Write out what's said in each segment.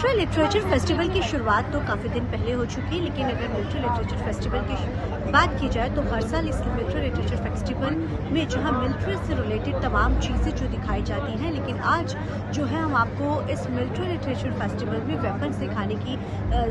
Military literature festival की शुरुआत तो काफ़ी दिन पहले हो चुकी है, लेकिन अगर मिलिट्री लिटरेचर फेस्टिवल की बात की जाए तो हर साल इस मिलिट्री लिटरेचर फेस्टिवल में जहां मिलिट्री से रिलेटेड तमाम चीज़ें जो दिखाई जाती हैं, लेकिन आज जो है हम आपको इस मिलिट्री लिटरेचर फेस्टिवल में वेपन्स दिखाने की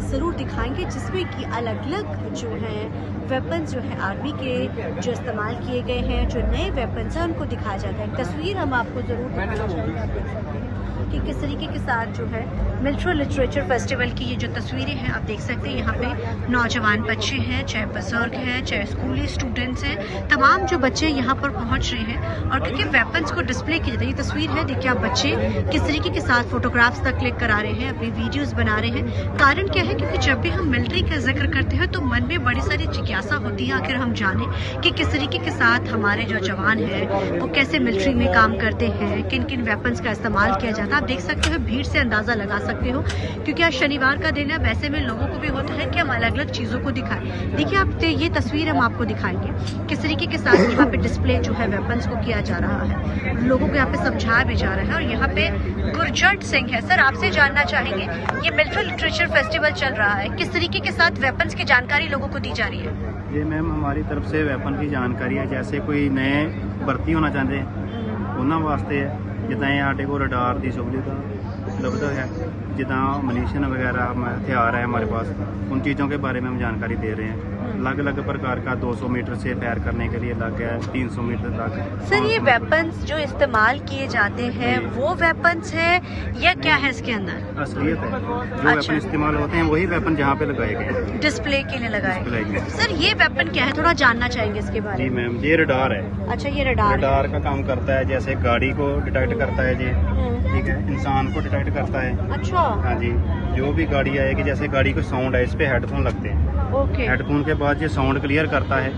ज़रूर दिखाएंगे, जिसमें कि अलग अलग जो हैं वेपन्स जो है आर्मी के जो इस्तेमाल किए गए हैं, जो नए वेपन्स हैं उनको दिखाया जाता है। तस्वीर हम आपको ज़रूर दिखाना चाहेंगे कि किस तरीके के साथ जो है मिलिट्री लिटरेचर फेस्टिवल की ये जो तस्वीरें हैं आप देख सकते हैं। यहाँ पे नौजवान बच्चे हैं, चाहे बुजुर्ग हैं, चाहे स्कूली स्टूडेंट्स हैं, तमाम जो बच्चे यहाँ पर पहुँच रहे हैं और क्योंकि वेपन्स को डिस्प्ले किया जाता है। ये तस्वीर है, देखिए आप बच्चे किस तरीके के साथ फोटोग्राफ्स तक क्लिक करा रहे हैं, अपनी वीडियोज बना रहे हैं। कारण क्या है, क्योंकि जब भी हम मिलिट्री का जिक्र करते हैं तो मन में बड़ी सारी जिज्ञासा होती है, आखिर हम जाने कि किस तरीके के साथ हमारे जो जवान हैं वो कैसे मिलिट्री में काम करते हैं, किन किन वेपन्स का इस्तेमाल किया जाता है। आप देख सकते हो, भीड़ से अंदाजा लगा सकते हो, क्योंकि आज शनिवार का दिन है, वैसे में लोगों को भी होता है कि हम अलग अलग चीजों को दिखाएं। देखिए आप ये तस्वीर हम आपको दिखाएंगे किस तरीके के साथ यहाँ पे डिस्प्ले जो है वेपन्स को किया जा रहा है, लोगों को यहाँ पे समझाया भी जा रहा है। और यहाँ पे गुरजंट सिंह है। सर, आपसे जानना चाहेंगे, ये मिलिट्री लिटरेचर फेस्टिवल चल रहा है, किस तरीके के साथ वेपन्स की जानकारी लोगों को दी जा रही है? ये मैम हमारी तरफ से वेपन की जानकारी है, जैसे कोई नए भर्ती होना चाहते हैं उन्होंने वास्ते है, जिदा साढ़े को रडार की सहूलियत उपलब्ध है, जिदा मनीशन वगैरह हथियार है हमारे पास, उन चीज़ों के बारे में हम जानकारी दे रहे हैं। अलग अलग प्रकार का 200 मीटर से फायर करने के लिए अलग है, 300 मीटर तक। सर, ये वेपन्स जो इस्तेमाल किए जाते हैं वो वेपन्स है या क्या है इसके अंदर? असलियत है, जो वेपन इस्तेमाल होते हैं वही वेपन जहाँ पे लगाए गए हैं, डिस्प्ले के लिए लगाए गए। सर, ये वेपन क्या है, थोड़ा जानना चाहेंगे इसके बारे में? जी मैम, ये रडार है। अच्छा, ये रडार का काम करता है, जैसे गाड़ी को डिटेक्ट करता है जी, ठीक है, इंसान को डिटेक्ट करता है। अच्छा, हाँ जी, जो भी गाड़ी आएगी, जैसे गाड़ी को साउंड है, इस पे हेडफोन लगते हैं। ओके। हेडफोन के बाद ये साउंड क्लियर करता है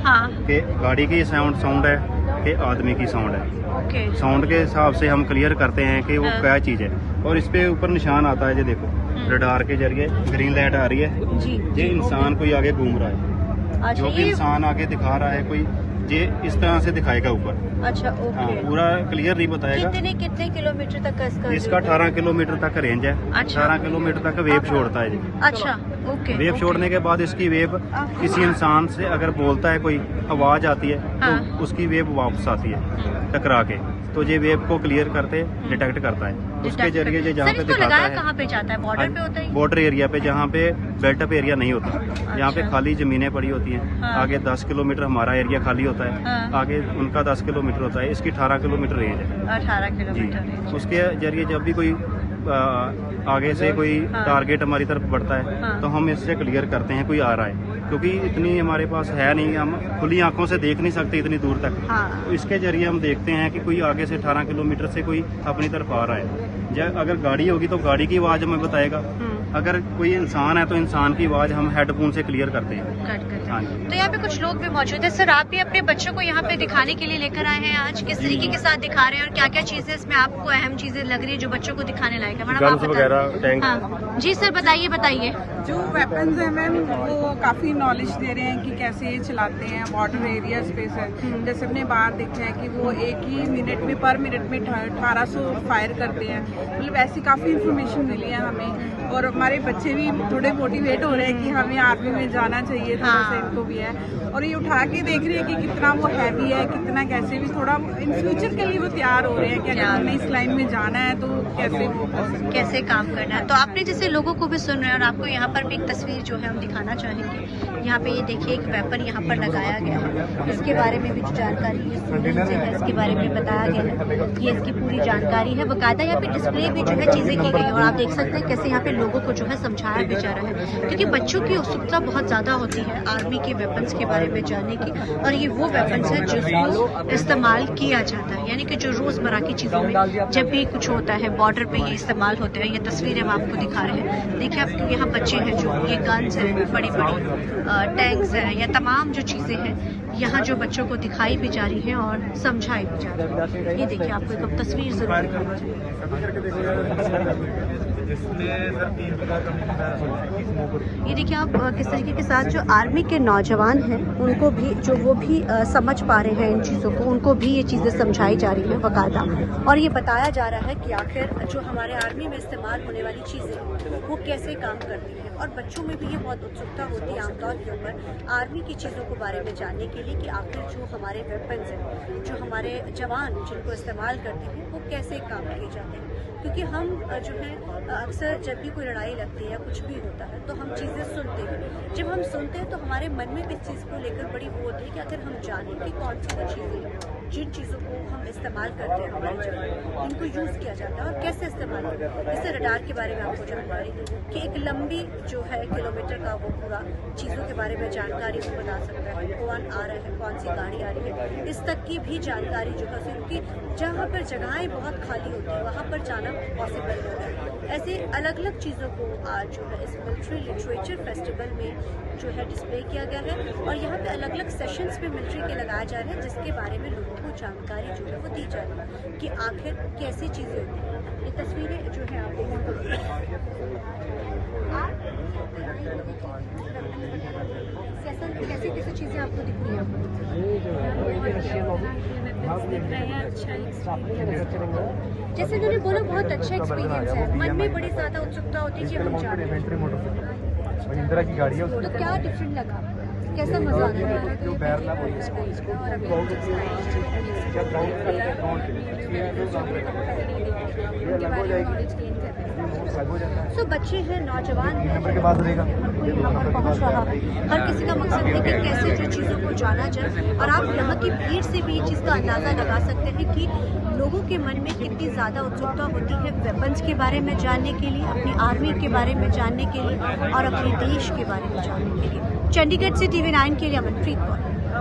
कि गाड़ी की साउंड है कि आदमी की साउंड है। ओके। साउंड के हिसाब से हम क्लियर करते हैं कि वो क्या चीज़ है, और इस पे ऊपर निशान आता है, जो देखो रडार के जरिए ग्रीन लाइट आ रही है जी। ये इंसान कोई आगे घूम रहा है। अच्छा, जो भी इंसान आगे दिखा रहा है कोई, ये इस तरह से दिखाएगा ऊपर। अच्छा, ओके। हाँ, पूरा क्लियर नहीं बताएगा। कितने किलोमीटर तक का इसका 18 किलोमीटर तक रेंज है। अच्छा। 18 किलोमीटर तक वेव छोड़ता है जी। अच्छा, ओके। वेव छोड़ने के बाद इसकी वेव किसी इंसान से अगर बोलता है, कोई आवाज आती है तो उसकी वेव वापस आती है टकरा के, तो ये वेव को क्लियर करते डिटेक्ट करता है। उसके जरिए ये जहाँ पे दिखाता है, कहाँ पे जाता है? बॉर्डर पे होता है? बॉर्डर एरिया पे, जहाँ पे बेल्टअप एरिया नहीं होता, जहाँ पे खाली जमीनें पड़ी होती हैं। आगे 10 किलोमीटर हमारा एरिया खाली होता है, आगे उनका 10 किलोमीटर होता है। इसकी 18 किलोमीटर रेंज है। 18 किलोमीटर। उसके जरिए जब भी कोई आगे से कोई टारगेट हमारी तरफ बढ़ता है तो हम इससे क्लियर करते हैं कोई आ रहा है, क्योंकि इतनी हमारे पास है नहीं, हम खुली आंखों से देख नहीं सकते इतनी दूर तक। तो इसके जरिए हम देखते हैं कि कोई आगे से 18 किलोमीटर से कोई अपनी तरफ आ रहा है। जब अगर गाड़ी होगी तो गाड़ी की आवाज़ हमें बताएगा, अगर कोई इंसान है तो इंसान की आवाज़ हम हेडफोन से क्लियर करते हैं। हाँ जी। तो यहाँ पे कुछ लोग भी मौजूद है। सर, आप भी अपने बच्चों को यहाँ पे दिखाने के लिए लेकर आए हैं आज, किस तरीके के साथ दिखा रहे हैं और क्या क्या चीजें इसमें आपको अहम चीजें लग रही है जो बच्चों को दिखाने लायक है? गन्स वगैरह, टैंक। हाँ जी सर, बताइए। जो वेपन्स है मैम, वो काफी नॉलेज दे रहे हैं कि कैसे ये चलाते हैं। बॉर्डर एरिया स्पेस है, जैसे हमने बाहर देखा है कि वो एक ही मिनट में, पर मिनट में 1800 फायर करते हैं। मतलब ऐसी काफी इंफॉर्मेशन मिली है हमें, और हमारे बच्चे भी थोड़े मोटिवेट हो रहे हैं कि हमें आर्मी में जाना चाहिए, थोड़ा सा इनको भी है। और ये उठा के देख रहे हैं कि कितना वो हैवी है, कितना कैसे भी थोड़ा इन फ्यूचर के लिए वो तैयार हो रहे हैं कि अगर हमें इस लाइन में जाना है तो कैसे वो कैसे काम करना है। तो आपने जैसे लोगों को भी सुन रहे हैं, और आपको यहाँ पर भी एक तस्वीर जो है हम दिखाना चाहेंगे। यहाँ पे ये देखिए एक वेपन यहाँ पर लगाया गया है, इसके बारे में भी जो जानकारी है इसके बारे में बताया गया है। ये इसकी पूरी जानकारी है, बाकायदा यहाँ पे डिस्प्ले भी जो है चीजें की गई है, और आप देख सकते हैं कैसे यहाँ पे लोगों को जो है समझाया भी जा रहा है, क्योंकि बच्चों की उत्सुकता बहुत ज्यादा होती है आर्मी के वेपन्स के बारे में जानने की। और ये वो वेपन्स है जिसको इस्तेमाल किया जाता है, यानी कि जो रोजमर्रा की चीजों में जब भी कुछ होता है बॉर्डर पे ये इस्तेमाल होते हैं। ये तस्वीरें हम आपको दिखा रहे हैं। देखिए आप, यहाँ बच्चे हैं, जो ये गन्स हैं, बड़ी टैंक्स हैं, या तमाम जो चीजें हैं यहाँ जो बच्चों को दिखाई भी जा रही है और समझाई भी जा रही है। ये देखिए, आपको एक तस्वीर जरूर इसमें सर 3 प्रकार का ये देखिए आप किस तरीके के साथ जो आर्मी के नौजवान हैं उनको भी वो भी समझ पा रहे हैं इन चीज़ों को, उनको भी ये चीज़ें समझाई जा रही हैं बाकायदा, और ये बताया जा रहा है कि आखिर जो हमारे आर्मी में इस्तेमाल होने वाली चीज़ें वो कैसे काम करती हैं। और बच्चों में भी ये बहुत उत्सुकता होती है आमतौर के ऊपर आर्मी की चीज़ों के बारे में जानने के लिए कि आखिर जो हमारे वेपन्स हैं, जो हमारे जवान जिनको इस्तेमाल करते हैं वो कैसे काम किए जाते हैं। क्योंकि हम जो है अक्सर जब भी कोई लड़ाई लगती है या कुछ भी होता है तो हम चीज़ें सुनते हैं। जब हम सुनते हैं तो हमारे मन में भी इस चीज़ को लेकर बड़ी वो होती है कि अगर हम जानें कि कौन सी वो चीज़ें हैं जिन चीज़ों को हम इस्तेमाल करते हैं हमारे जवान, इनको यूज़ किया जाता है और कैसे इस्तेमाल करते हैं। जैसे रडार के बारे में आपको जानकारी कि एक लंबी जो है किलोमीटर का वो पूरा चीज़ों के बारे में जानकारी वो बता सकता है, कौन आ रहा है, कौन सी गाड़ी आ रही है, इस तक की भी जानकारी जो है, क्योंकि जहाँ पर जगहें बहुत खाली होती है वहाँ पर जाना पॉसिबल होता है। ऐसे अलग अलग चीज़ों को आज जो है इस मिलिट्री लिटरेचर फेस्टिवल में जो है डिस्प्ले किया गया है और यहाँ पे अलग अलग सेशंस पे मिलिट्री के लगाए जा रहे हैं जिसके बारे में लोगों को जानकारी जो है वो दी जा रही है कि आखिर कैसी चीज़ें होती हैं। ये तस्वीरें जो है आप देख सकते हैं, कैसी कैसी चीज़ें आपको दिख रही हैं। जैसे उन्होंने बोला बहुत अच्छा एक्सपीरियंस है, मन में बड़ी ज़्यादा उत्सुकता होती है कि हम जानें। महिंद्रा की गाड़ी है। तो क्या डिफरेंट लगा, कैसा मजा आया? जो बैरला तो बच्चे हैं, नौजवान हैं, नंबर के बाद रहेगा यहाँ पर पहुँच रहा है। हर किसी का मकसद है कि कैसे जो चीज़ों को जाना जाए और आप यहाँ की भीड़ से भी ये चीज़ का अंदाज़ा लगा सकते हैं कि लोगों के मन में कितनी ज़्यादा उत्सुकता होती है वेपन्स के बारे में जानने के लिए, अपनी आर्मी के बारे में जानने के लिए और अपने देश के बारे में जानने के लिए। चंडीगढ़ से TV9 के लिए अमनप्रीत कौर।